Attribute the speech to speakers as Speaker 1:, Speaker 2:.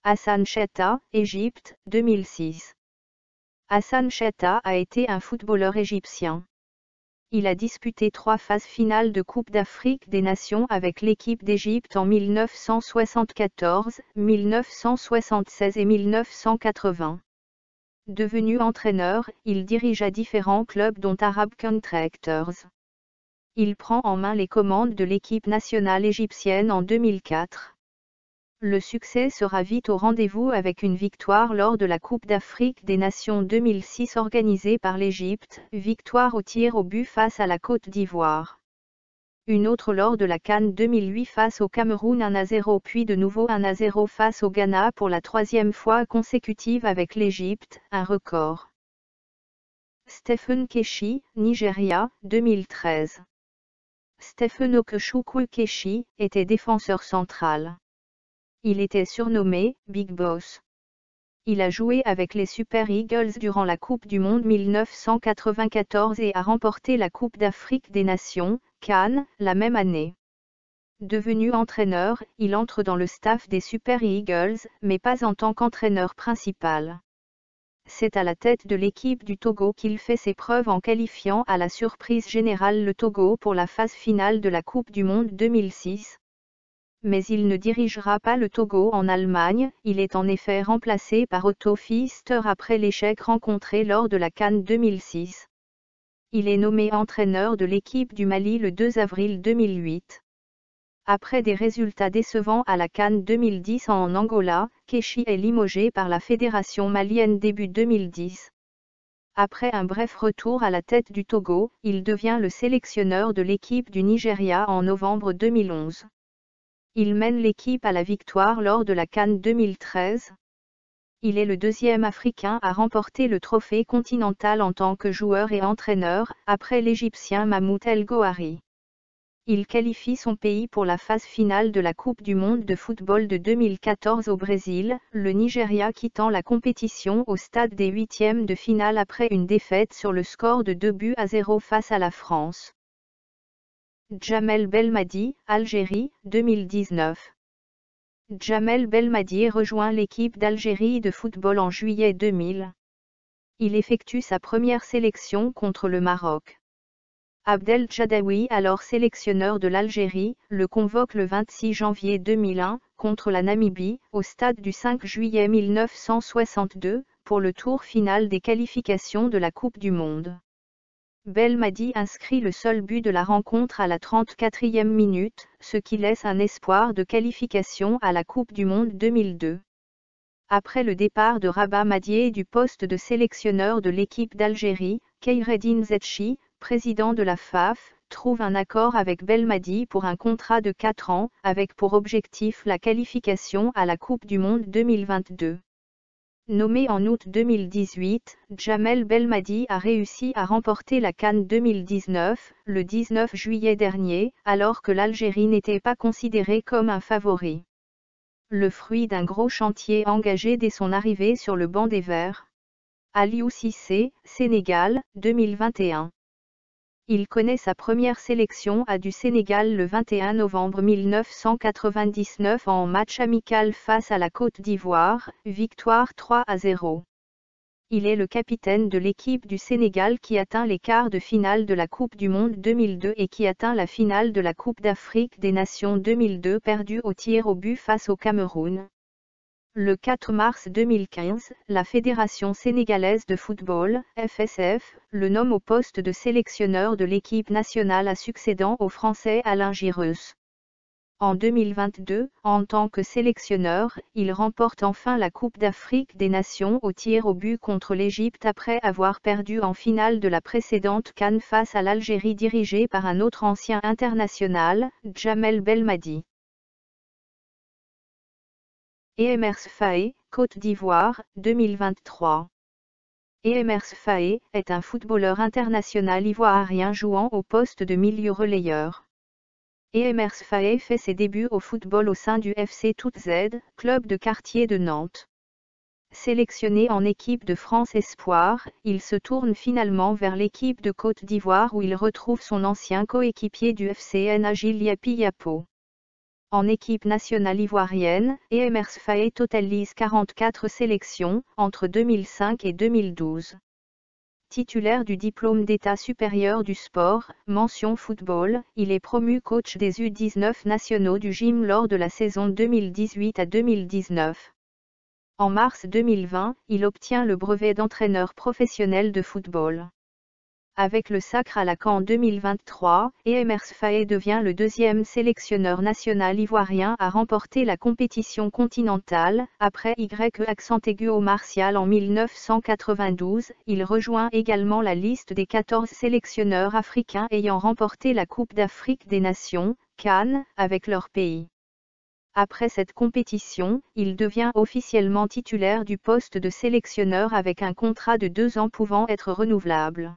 Speaker 1: Hassan Chetta, Égypte, 2006. Hassan Chetta a été un footballeur égyptien. Il a disputé 3 phases finales de Coupe d'Afrique des Nations avec l'équipe d'Égypte en 1974, 1976 et 1980. Devenu entraîneur, il dirigea différents clubs dont Arab Contractors. Il prend en main les commandes de l'équipe nationale égyptienne en 2004. Le succès sera vite au rendez-vous avec une victoire lors de la Coupe d'Afrique des Nations 2006 organisée par l'Égypte, victoire au tir au but face à la Côte d'Ivoire. Une autre lors de la CAN 2008 face au Cameroun 1-0 puis de nouveau 1-0 face au Ghana pour la 3e fois consécutive avec l'Égypte, un record. Stephen Keshi, Nigeria, 2013. Stephen Okechukwu Keshi était défenseur central. Il était surnommé « Big Boss ». Il a joué avec les Super Eagles durant la Coupe du Monde 1994 et a remporté la Coupe d'Afrique des Nations, CAN, la même année. Devenu entraîneur, il entre dans le staff des Super Eagles, mais pas en tant qu'entraîneur principal. C'est à la tête de l'équipe du Togo qu'il fait ses preuves en qualifiant à la surprise générale le Togo pour la phase finale de la Coupe du Monde 2006. Mais il ne dirigera pas le Togo en Allemagne, il est en effet remplacé par Otto Pfister après l'échec rencontré lors de la CAN 2006. Il est nommé entraîneur de l'équipe du Mali le 2 avril 2008. Après des résultats décevants à la CAN 2010 en Angola, Keshi est limogé par la fédération malienne début 2010. Après un bref retour à la tête du Togo, il devient le sélectionneur de l'équipe du Nigeria en novembre 2011. Il mène l'équipe à la victoire lors de la CAN 2013. Il est le 2e Africain à remporter le trophée continental en tant que joueur et entraîneur, après l'Égyptien Mahmoud El Gouhari. Il qualifie son pays pour la phase finale de la Coupe du monde de football de 2014 au Brésil, le Nigeria quittant la compétition au stade des 8e de finale après une défaite sur le score de 2-0 face à la France. Djamel Belmadi, Algérie, 2019. Djamel Belmadi rejoint l'équipe d'Algérie de football en juillet 2000. Il effectue sa première sélection contre le Maroc. Abdel Djadaoui, alors sélectionneur de l'Algérie, le convoque le 26 janvier 2001, contre la Namibie, au stade du 5 juillet 1962, pour le tour final des qualifications de la Coupe du Monde. Belmadi inscrit le seul but de la rencontre à la 34e minute, ce qui laisse un espoir de qualification à la Coupe du Monde 2002. Après le départ de Rabat Madié du poste de sélectionneur de l'équipe d'Algérie, Kheireddine Zetchi, président de la FAF, trouve un accord avec Belmadi pour un contrat de 4 ans, avec pour objectif la qualification à la Coupe du Monde 2022. Nommé en août 2018, Djamel Belmadi a réussi à remporter la CAN 2019, le 19 juillet dernier, alors que l'Algérie n'était pas considérée comme un favori. Le fruit d'un gros chantier engagé dès son arrivée sur le banc des Verts. Aliou Cissé, Sénégal, 2021. Il connaît sa première sélection à du Sénégal le 21 novembre 1999 en match amical face à la Côte d'Ivoire, victoire 3-0. Il est le capitaine de l'équipe du Sénégal qui atteint les quarts de finale de la Coupe du Monde 2002 et qui atteint la finale de la Coupe d'Afrique des Nations 2002 perdue au tir au but face au Cameroun. Le 4 mars 2015, la Fédération sénégalaise de football, FSF, le nomme au poste de sélectionneur de l'équipe nationale succédant au Français Alain Giresse. En 2022, en tant que sélectionneur, il remporte enfin la Coupe d'Afrique des Nations au tir au but contre l'Égypte après avoir perdu en finale de la précédente CAN face à l'Algérie dirigée par un autre ancien international, Djamel Belmadi. Emers Faé, Côte d'Ivoire, 2023. Emers Faé est un footballeur international ivoirien jouant au poste de milieu relayeur. Emers Faé fait ses débuts au football au sein du FC Toute Z, club de quartier de Nantes. Sélectionné en équipe de France Espoir, il se tourne finalement vers l'équipe de Côte d'Ivoire où il retrouve son ancien coéquipier du FCN Agile Yapi Yapo. En équipe nationale ivoirienne, Emers Faé totalise 44 sélections, entre 2005 et 2012. Titulaire du diplôme d'état supérieur du sport, mention football, il est promu coach des U19 nationaux du gym lors de la saison 2018 à 2019. En mars 2020, il obtient le brevet d'entraîneur professionnel de football. Avec le Sacre à Lacan en 2023, Emers Faé devient le deuxième sélectionneur national ivoirien à remporter la compétition continentale. Après YE Martial en 1992, il rejoint également la liste des 14 sélectionneurs africains ayant remporté la Coupe d'Afrique des Nations, CAN, avec leur pays. Après cette compétition, il devient officiellement titulaire du poste de sélectionneur avec un contrat de 2 ans pouvant être renouvelable.